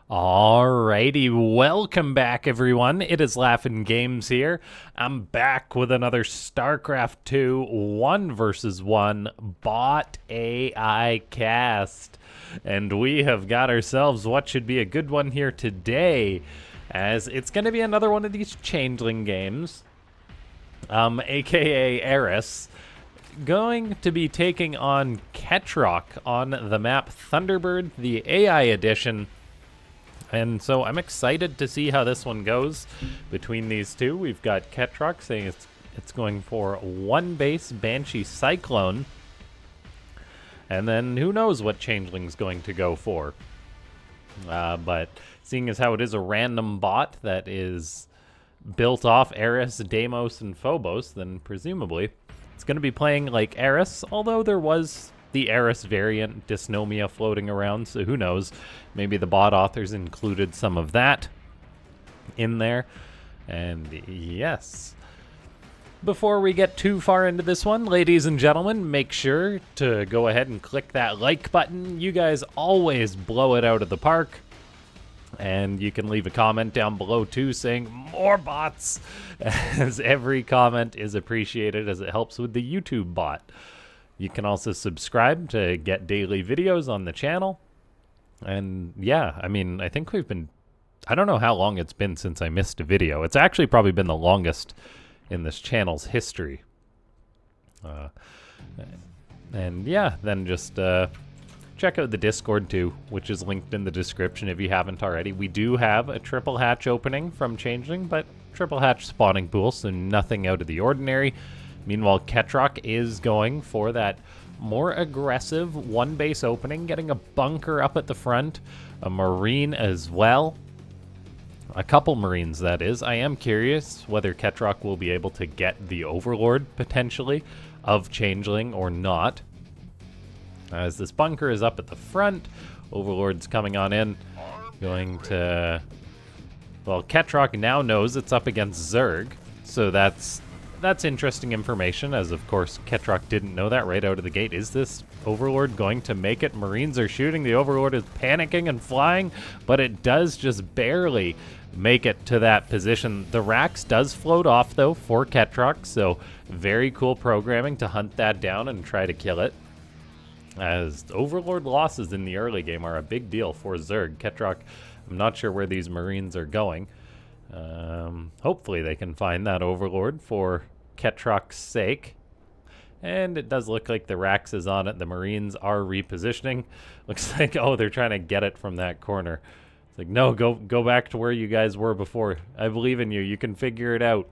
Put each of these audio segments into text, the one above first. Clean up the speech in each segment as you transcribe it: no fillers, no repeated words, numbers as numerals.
Alrighty, welcome back everyone. It is LaughNgamez here. I'm back with another Starcraft 2 1 versus 1 bot AI cast. And we have got ourselves what should be a good one here today, as it's going to be another one of these changeling games, aka Eris, going to be taking on Ketroc on the map Thunderbird, the AI edition. And so I'm excited to see how this one goes between these two. We've got Ketroc saying it's going for one base Banshee Cyclone. And then who knows what Changeling's going to go for. But seeing as how it is a random bot that is built off Eris, Deimos, and Phobos, then presumably it's going to be playing like Eris, although there was the Eris variant, Dysnomia, floating around, so who knows? Maybe the bot authors included some of that in there. And yes, before we get too far into this one, ladies and gentlemen, make sure to go ahead and click that like button. You guys always blow it out of the park. And you can leave a comment down below too saying more bots, as every comment is appreciated as it helps with the YouTube bot. You can also subscribe to get daily videos on the channel. And yeah, I mean, I think I don't know how long it's been since I missed a video. It's actually probably been the longest in this channel's history. And yeah, then just check out the Discord too, which is linked in the description if you haven't already. We do have a triple hatch opening from Changeling, but triple hatch spawning pool, so nothing out of the ordinary. Meanwhile, Ketroc is going for that more aggressive one base opening, getting a bunker up at the front, a marine as well. A couple marines, that is. I am curious whether Ketroc will be able to get the Overlord, potentially, of Changeling or not. As this bunker is up at the front, Overlord's coming on in, going to... Well, Ketroc now knows it's up against Zerg, so that's interesting information, as of course Ketroc didn't know that right out of the gate. Is this Overlord going to make it? Marines are shooting, the Overlord is panicking and flying, but it does just barely make it to that position. The Rax does float off though for Ketroc, so very cool programming to hunt that down and try to kill it, as Overlord losses in the early game are a big deal for Zerg. Ketroc, I'm not sure where these Marines are going. Hopefully they can find that Overlord for Ketroc's sake. And it does look like the Rax is on it. The Marines are repositioning. Looks like, oh, they're trying to get it from that corner. It's like, no, go back to where you guys were before. I believe in you. You can figure it out.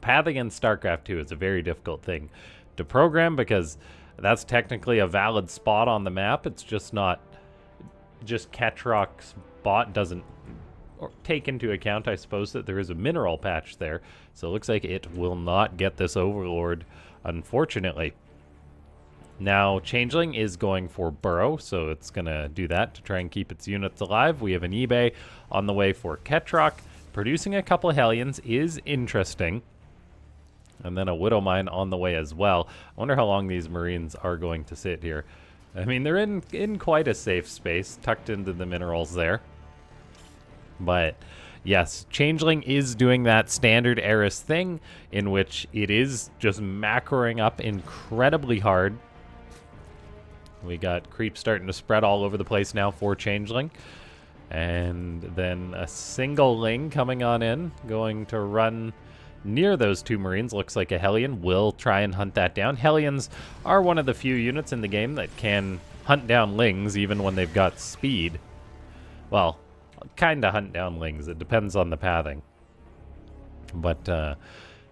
Pathing in StarCraft 2 is a very difficult thing to program, because that's technically a valid spot on the map. It's just not... Just Ketroc's bot doesn't take into account, I suppose, that there is a mineral patch there. So it looks like it will not get this Overlord, unfortunately. Now, Changeling is going for Burrow, so it's going to do that to try and keep its units alive. We have an eBay on the way for Ketroc. Producing a couple of Hellions is interesting. And then a Widow Mine on the way as well. I wonder how long these Marines are going to sit here. I mean, they're in quite a safe space, tucked into the minerals there. But yes, Changeling is doing that standard Eris thing, in which it is just macroing up incredibly hard. We got creep starting to spread all over the place now for Changeling. And then a single Ling coming on in, going to run near those two Marines. Looks like a Hellion will try and hunt that down. Hellions are one of the few units in the game that can hunt down Lings even when they've got speed. Well, kind of hunt down Lings. It depends on the pathing. But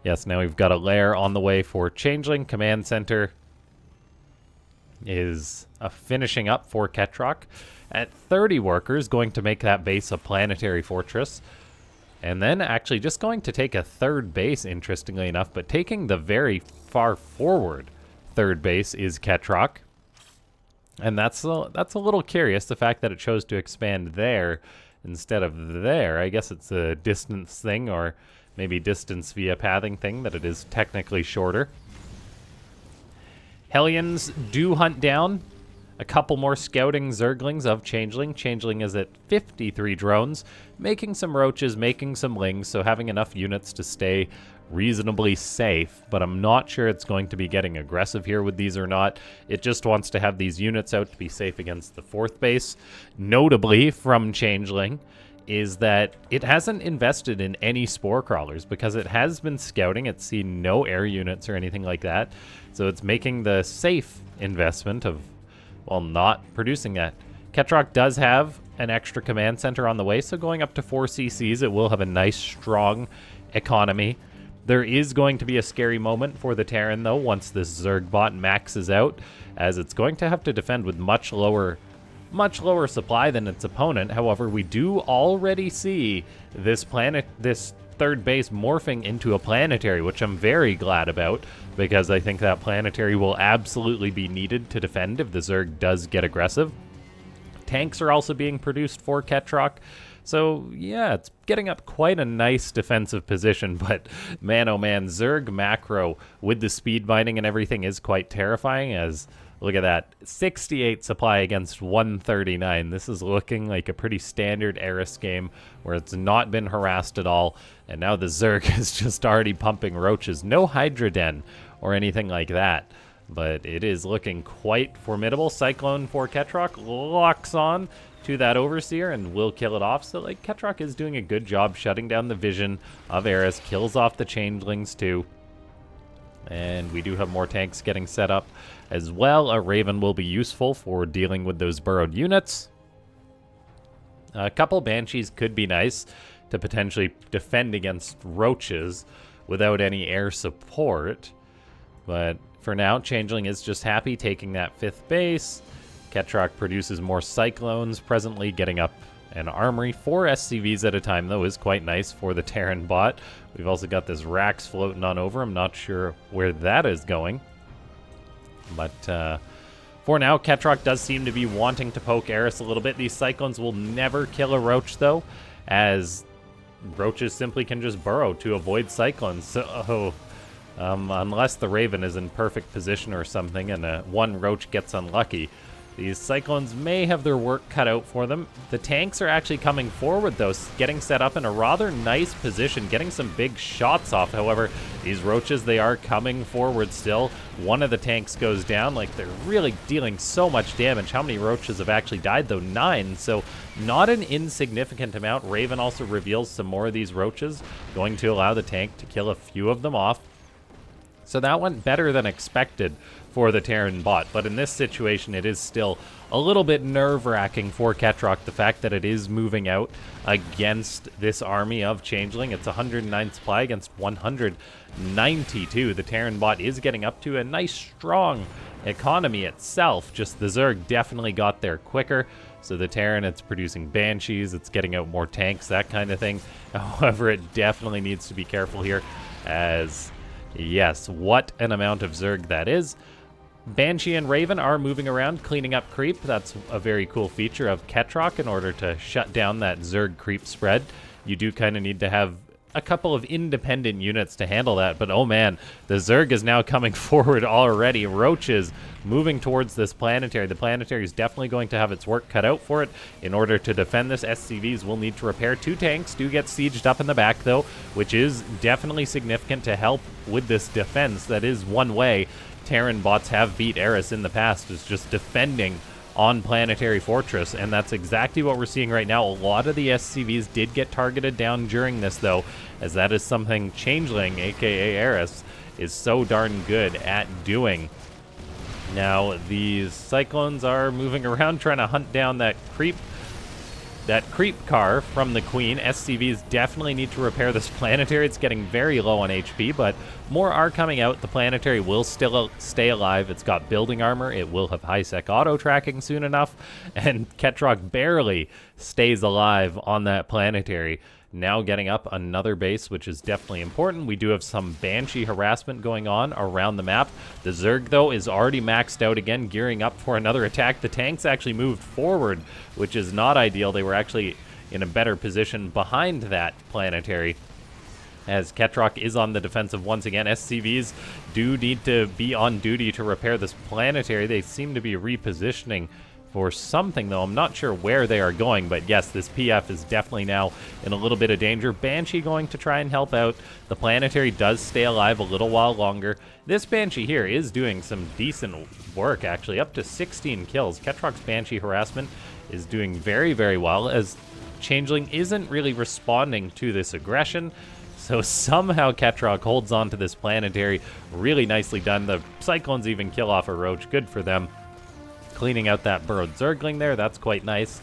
yes, now we've got a lair on the way for Changeling. Command Center is finishing up for Ketroc at 30 workers, going to make that base a planetary fortress. And then actually just going to take a third base, interestingly enough, but taking the very far forward third base is Ketroc. And that's a little curious, the fact that it chose to expand there instead of there. I guess it's a distance thing, or maybe distance via pathing thing, that it is technically shorter. Hellions do hunt down a couple more scouting Zerglings of Changeling. Changeling is at 53 drones, making some roaches, making some lings, so having enough units to stay reasonably safe, but I'm not sure it's going to be getting aggressive here with these or not. It just wants to have these units out to be safe against the 4th base. Notably from Changeling is that it hasn't invested in any spore crawlers because it has been scouting. It's seen no air units or anything like that. So it's making the safe investment of, well, not producing that. Ketroc does have an extra command center on the way, so going up to 4 CCs, it will have a nice, strong economy. There is going to be a scary moment for the Terran, though, once this Zerg bot maxes out, as it's going to have to defend with much lower supply than its opponent. However, we do already see this 3rd base morphing into a planetary, which I'm very glad about, because I think that planetary will absolutely be needed to defend if the Zerg does get aggressive. Tanks are also being produced for Ketroc. So, yeah, it's getting up quite a nice defensive position, but man, oh man, Zerg macro with the speed binding and everything is quite terrifying, as, look at that, 68 supply against 139. This is looking like a pretty standard Eris game where it's not been harassed at all, and now the Zerg is just already pumping roaches. No Hydra Den or anything like that, but it is looking quite formidable. Cyclone for Ketroc locks on to that Overseer and will kill it off. So, like, Ketroc is doing a good job shutting down the vision of Eris, kills off the Changelings too. And we do have more tanks getting set up as well. A Raven will be useful for dealing with those burrowed units. A couple Banshees could be nice to potentially defend against roaches without any air support. But for now, Changeling is just happy taking that 5th base. Ketroc produces more Cyclones, presently getting up an armory. 4 SCVs at a time, though, is quite nice for the Terran bot. We've also got this Rax floating on over. I'm not sure where that is going. But for now, Ketroc does seem to be wanting to poke Eris a little bit. These Cyclones will never kill a Roach, though, as Roaches simply can just burrow to avoid Cyclones. So, unless the Raven is in perfect position or something and one Roach gets unlucky, these Cyclones may have their work cut out for them. The tanks are actually coming forward, though, getting set up in a rather nice position, getting some big shots off. However, these Roaches, they are coming forward still. One of the tanks goes down. Like, they're really dealing so much damage. How many Roaches have actually died, though? 9. So, not an insignificant amount. Raven also reveals some more of these Roaches, going to allow the tank to kill a few of them off. So that went better than expected for the Terran bot, but in this situation it is still a little bit nerve-wracking for Ketroc, the fact that it is moving out against this army of Changeling. It's 109 supply against 192. The Terran bot is getting up to a nice strong economy itself, just the Zerg definitely got there quicker. So the Terran, it's producing Banshees, it's getting out more tanks, that kind of thing. However, it definitely needs to be careful here, as yes, what an amount of Zerg that is. Banshee and Raven are moving around, cleaning up creep. That's a very cool feature of Ketroc in order to shut down that Zerg creep spread. You do kind of need to have a couple of independent units to handle that, but oh man, the Zerg is now coming forward already. Roaches moving towards this planetary. The planetary is definitely going to have its work cut out for it. In order to defend this, SCVs will need to repair. 2 tanks do get sieged up in the back, though, which is definitely significant to help with this defense. That is one way Terran bots have beat Eris in the past, is just defending on Planetary Fortress, and that's exactly what we're seeing right now. A lot of the SCVs did get targeted down during this, though, as that is something Changeling, aka Eris, is so darn good at doing. Now, these Cyclones are moving around trying to hunt down that creep car from the Queen. SCVs definitely need to repair this planetary. It's getting very low on HP, but more are coming out. The planetary will still stay alive. It's got building armor. It will have high-sec auto-tracking soon enough, and Ketroc barely stays alive on that planetary. Now getting up another base, which is definitely important. We do have some Banshee harassment going on around the map. The Zerg, though, is already maxed out again, gearing up for another attack. The tanks actually moved forward, which is not ideal. They were actually in a better position behind that planetary. as Ketroc is on the defensive once again. SCVs do need to be on duty to repair this planetary. They seem to be repositioning for something, though. I'm not sure where they are going, but yes, this PF is definitely now in a little bit of danger. Banshee going to try and help out. The planetary does stay alive a little while longer. This Banshee here is doing some decent work, actually, up to 16 kills. Ketroc's Banshee harassment is doing very, very well, as Changeling isn't really responding to this aggression. So somehow Ketroc holds on to this planetary. Really nicely done. The Cyclones even kill off a roach. Good for them. Cleaning out that burrowed Zergling there. That's quite nice.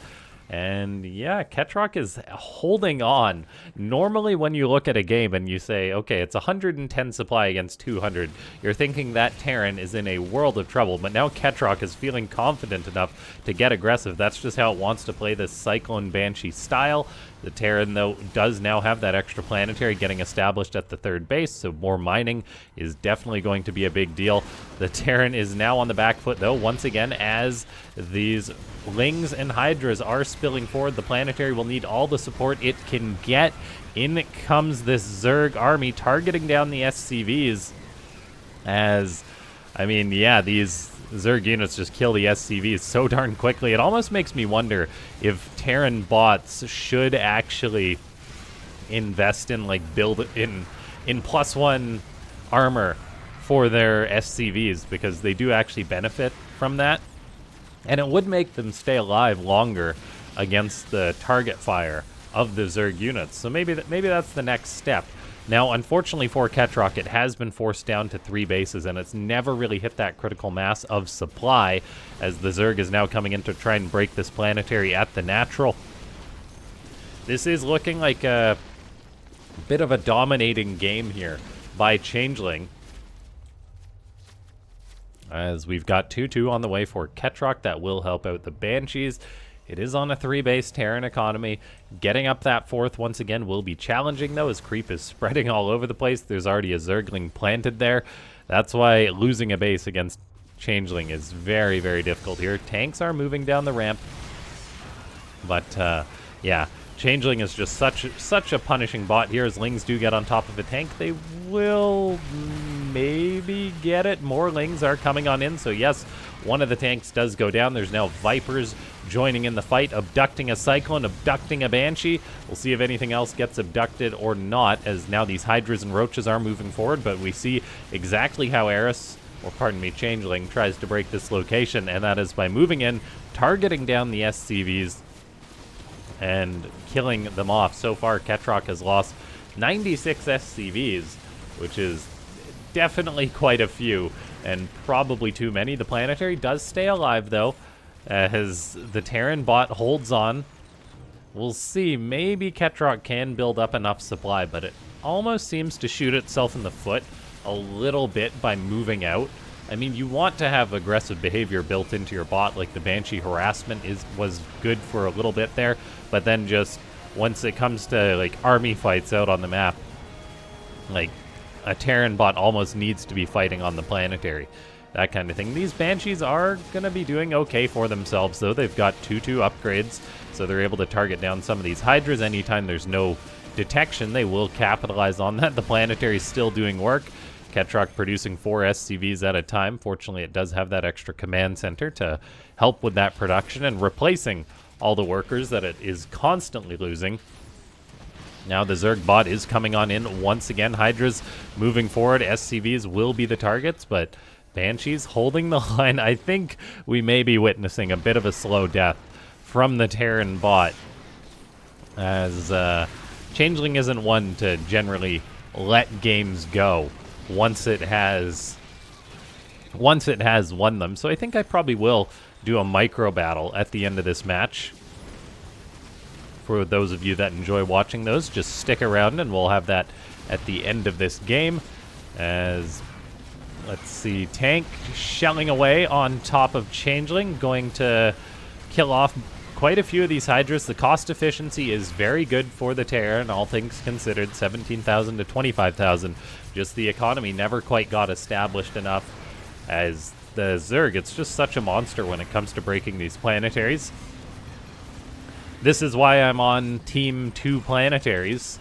And yeah, Ketroc is holding on. Normally when you look at a game and you say, okay, it's 110 supply against 200, you're thinking that Terran is in a world of trouble. But now Ketroc is feeling confident enough to get aggressive. That's just how it wants to play this Cyclone Banshee style. The Terran, though, does now have that extra planetary getting established at the third base, so more mining is definitely going to be a big deal. The Terran is now on the back foot, though, once again, as these Lings and Hydras are spilling forward. The planetary will need all the support it can get. In comes this Zerg army, targeting down the SCVs, as, I mean, yeah, these Zerg units just kill the SCVs so darn quickly. It almost makes me wonder if Terran bots should actually invest in, like, build in +1 armor for their SCVs, because they do actually benefit from that. And it would make them stay alive longer against the target fire of the Zerg units. So maybe that's the next step. Now, unfortunately for Ketroc, it has been forced down to 3 bases, and it's never really hit that critical mass of supply, as the Zerg is now coming in to try and break this planetary at the natural. This is looking like a bit of a dominating game here by Changeling, as we've got 2-2 on the way for Ketroc. That will help out the Banshees. It is on a 3-base Terran economy. Getting up that 4th once again will be challenging, though, as creep is spreading all over the place. There's already a Zergling planted there. That's why losing a base against Changeling is very, very difficult here. Tanks are moving down the ramp. But, yeah, Changeling is just such a punishing bot here. As Lings do get on top of a tank, they will maybe get it. More Lings are coming on in, so yes, one of the tanks does go down. There's now Vipers joining in the fight, abducting a Cyclone, abducting a Banshee. We'll see if anything else gets abducted or not, as now these Hydras and Roaches are moving forward, but we see exactly how Eris, or pardon me, Changeling, tries to break this location, and that is by moving in, targeting down the SCVs, and killing them off. So far, Ketroc has lost 96 SCVs, which is definitely quite a few, and probably too many. The planetary does stay alive, though, as the Terran bot holds on. We'll see. Maybe Ketroc can build up enough supply, but it almost seems to shoot itself in the foot a little bit by moving out. I mean, you want to have aggressive behavior built into your bot, like the Banshee harassment was good for a little bit there, but then just once it comes to, like, army fights out on the map, like, a Terran bot almost needs to be fighting on the planetary. That kind of thing. These Banshees are going to be doing okay for themselves, though. They've got 2-2 upgrades, so they're able to target down some of these Hydras. Anytime there's no detection, they will capitalize on that. The planetary is still doing work. Ketroc producing 4 SCVs at a time. Fortunately, it does have that extra command center to help with that production and replacing all the workers that it is constantly losing. Now the Zerg bot is coming on in once again. Hydras moving forward. SCVs will be the targets, but Banshees holding the line. I think we may be witnessing a bit of a slow death from the Terran bot, as Changeling isn't one to generally let games go once it has won them. So I think I probably will do a micro battle at the end of this match. For those of you that enjoy watching those, just stick around and we'll have that at the end of this game. As, let's see, tank shelling away on top of Changeling, going to kill off quite a few of these Hydras. The cost efficiency is very good for the Terran, all things considered, 17,000 to 25,000. Just the economy never quite got established enough, as the Zerg, it's just such a monster when it comes to breaking these planetaries. This is why I'm on Team 2 planetaries,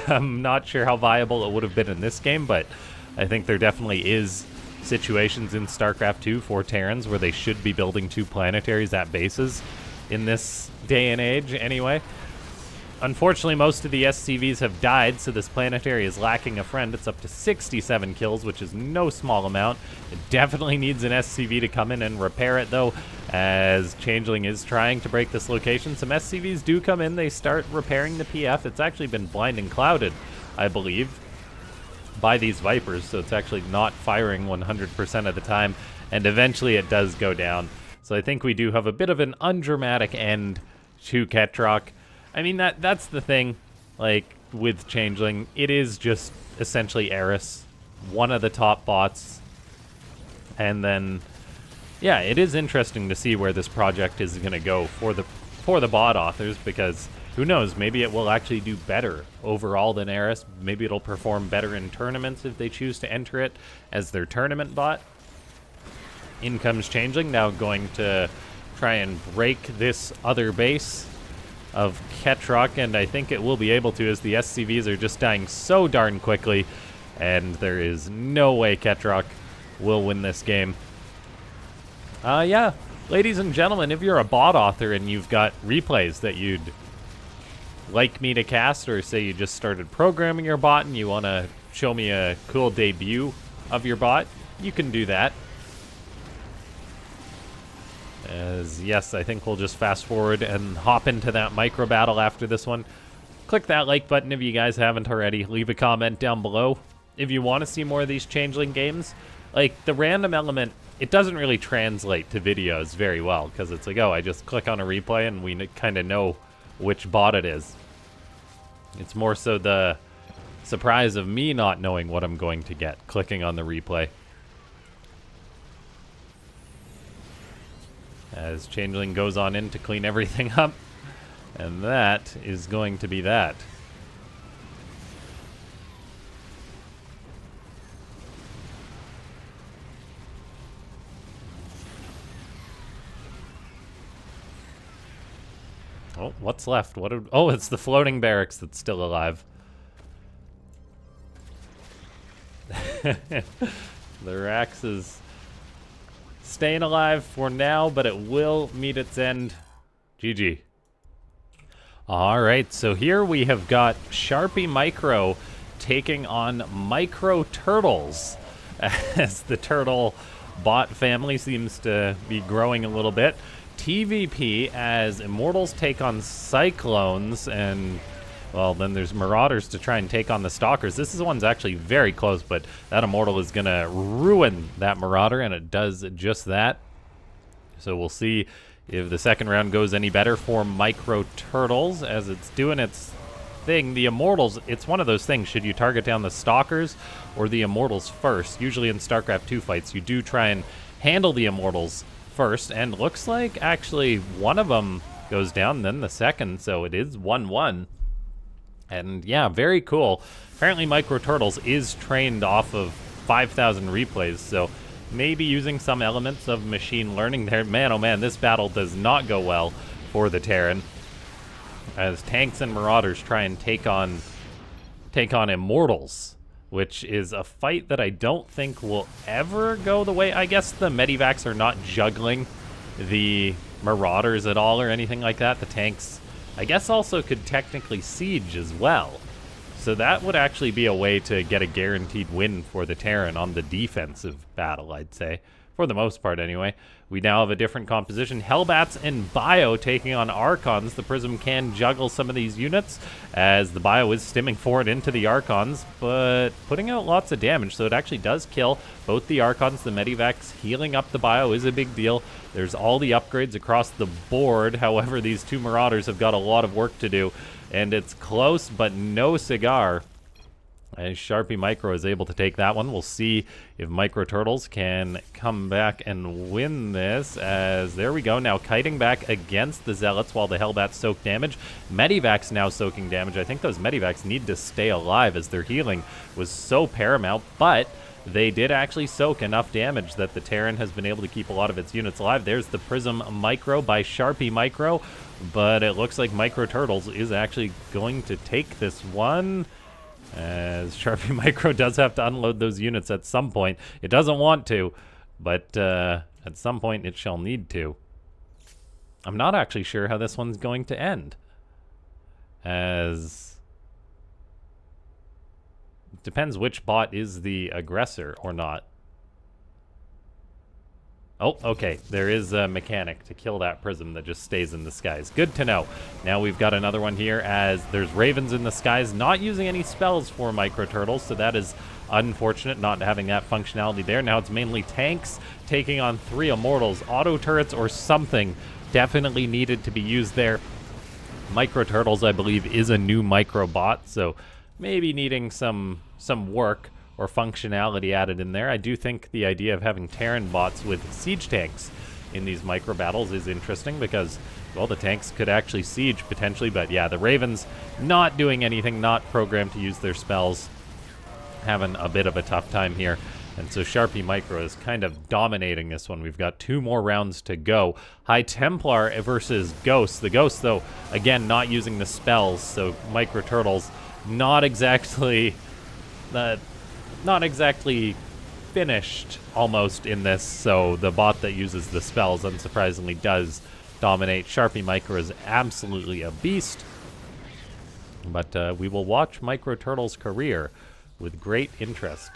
I'm not sure how viable it would have been in this game, but I think there definitely is situations in StarCraft 2 for Terrans where they should be building 2 planetaries at bases in this day and age anyway. Unfortunately, most of the SCVs have died, so this planetary is lacking a friend. It's up to 67 kills, which is no small amount. It definitely needs an SCV to come in and repair it, though, as Changeling is trying to break this location. Some SCVs do come in. They start repairing the PF. It's actually been blind and clouded, I believe, by these Vipers, so it's actually not firing 100% of the time, and eventually it does go down. So I think we do have a bit of an undramatic end to Ketroc. I mean, that's the thing, like, with Changeling. It is just essentially Eris, one of the top bots. And then, yeah, it is interesting to see where this project is going to go for the bot authors, because who knows, maybe it will actually do better overall than Eris. Maybe it'll perform better in tournaments if they choose to enter it as their tournament bot. In comes Changeling, now going to try and break this other base of Ketroc, and I think it will be able to, as the SCVs are just dying so darn quickly, and there is no way Ketroc will win this game. Yeah, ladies and gentlemen, if you're a bot author and you've got replays that you'd like me to cast, or say you just started programming your bot and you want to show me a cool debut of your bot, you can do that. As, yes, I think we'll just fast forward and hop into that micro battle after this one. Click that like button if you guys haven't already. Leave a comment down below if you want to see more of these Changeling games. Like, the random element, it doesn't really translate to videos very well, because it's like, oh, I just click on a replay and we kind of know which bot it is. It's more so the surprise of me not knowing what I'm going to get, clicking on the replay. As Changeling goes on in to clean everything up. And that is going to be that. Oh, what's left? Oh, it's the floating barracks that's still alive. The Rax is staying alive for now, but it will meet its end. GG. Alright, so here we have got Sharpie Micro taking on Micro Turtles, as the turtle bot family seems to be growing a little bit. TVP as Immortals take on Cyclones, and, well, then there's Marauders to try and take on the Stalkers. This one's actually very close, but that Immortal is going to ruin that Marauder, and it does just that. So we'll see if the second round goes any better for Micro Turtles, as it's doing its thing. The Immortals, it's one of those things. Should you target down the Stalkers or the Immortals first? Usually in StarCraft 2 fights, you do try and handle the Immortals first, and looks like actually one of them goes down, then the second, so it is 1-1. And yeah, very cool. Apparently Micro Turtles is trained off of 5,000 replays, so maybe using some elements of machine learning there. Man, oh man, this battle does not go well for the Terran, as tanks and Marauders try and take on Immortals, which is a fight that I don't think will ever go the way. I guess the Medivacs are not juggling the Marauders at all or anything like that. The tanks, I guess, also could technically siege as well. So that would actually be a way to get a guaranteed win for the Terran on the defensive battle, I'd say. For the most part, anyway. We now have a different composition. Hellbats and Bio taking on Archons. The Prism can juggle some of these units, as the Bio is stimming forward into the Archons, but putting out lots of damage, so it actually does kill both the Archons. The Medivacs healing up the Bio is a big deal. There's all the upgrades across the board. However, these two Marauders have got a lot of work to do, and it's close, but no cigar. As Sharpie Micro is able to take that one. We'll see if Micro Turtles can come back and win this, as there we go. Now kiting back against the Zealots while the Hellbats soak damage. Medivac's now soaking damage. I think those Medivacs need to stay alive, as their healing was so paramount, but they did actually soak enough damage that the Terran has been able to keep a lot of its units alive. There's the Prism Micro by Sharpie Micro. But it looks like Micro Turtles is actually going to take this one, as Sharpie Micro does have to unload those units at some point. It doesn't want to, but at some point it shall need to. I'm not actually sure how this one's going to end, as it depends which bot is the aggressor or not. Oh, okay. There is a mechanic to kill that prism that just stays in the skies. Good to know. Now we've got another one here, as there's ravens in the skies, not using any spells for Micro Turtles, so that is unfortunate not having that functionality there. Now it's mainly tanks taking on 3 immortals. Auto turrets or something definitely needed to be used there. Micro Turtles, I believe, is a new micro bot, so maybe needing some work or functionality added in there. I do think the idea of having Terran bots with siege tanks in these micro battles is interesting, because, well, the tanks could actually siege potentially, but yeah, the Ravens not doing anything, not programmed to use their spells, having a bit of a tough time here. And so Sharpie Micro is kind of dominating this one. We've got 2 more rounds to go. High Templar versus Ghost. The Ghost, though, again, not using the spells, so Micro Turtles not exactly finished almost in this, so the bot that uses the spells unsurprisingly does dominate. Sharpie Micro is absolutely a beast, but we will watch Micro Turtle's career with great interest,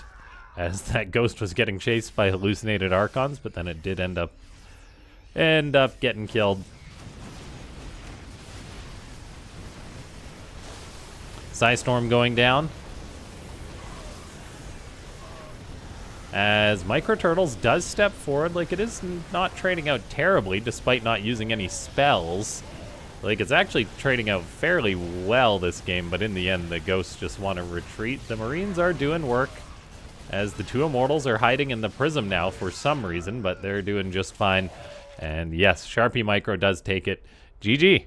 as that Ghost was getting chased by hallucinated Archons, but then it did end up getting killed. Psystorm going down, as Micro Turtles does step forward. Like, it is not trading out terribly, despite not using any spells. Like, it's actually trading out fairly well this game, but in the end, the Ghosts just want to retreat. The Marines are doing work, as the 2 Immortals are hiding in the Prism now for some reason, but they're doing just fine. And yes, Sharpie Micro does take it. GG.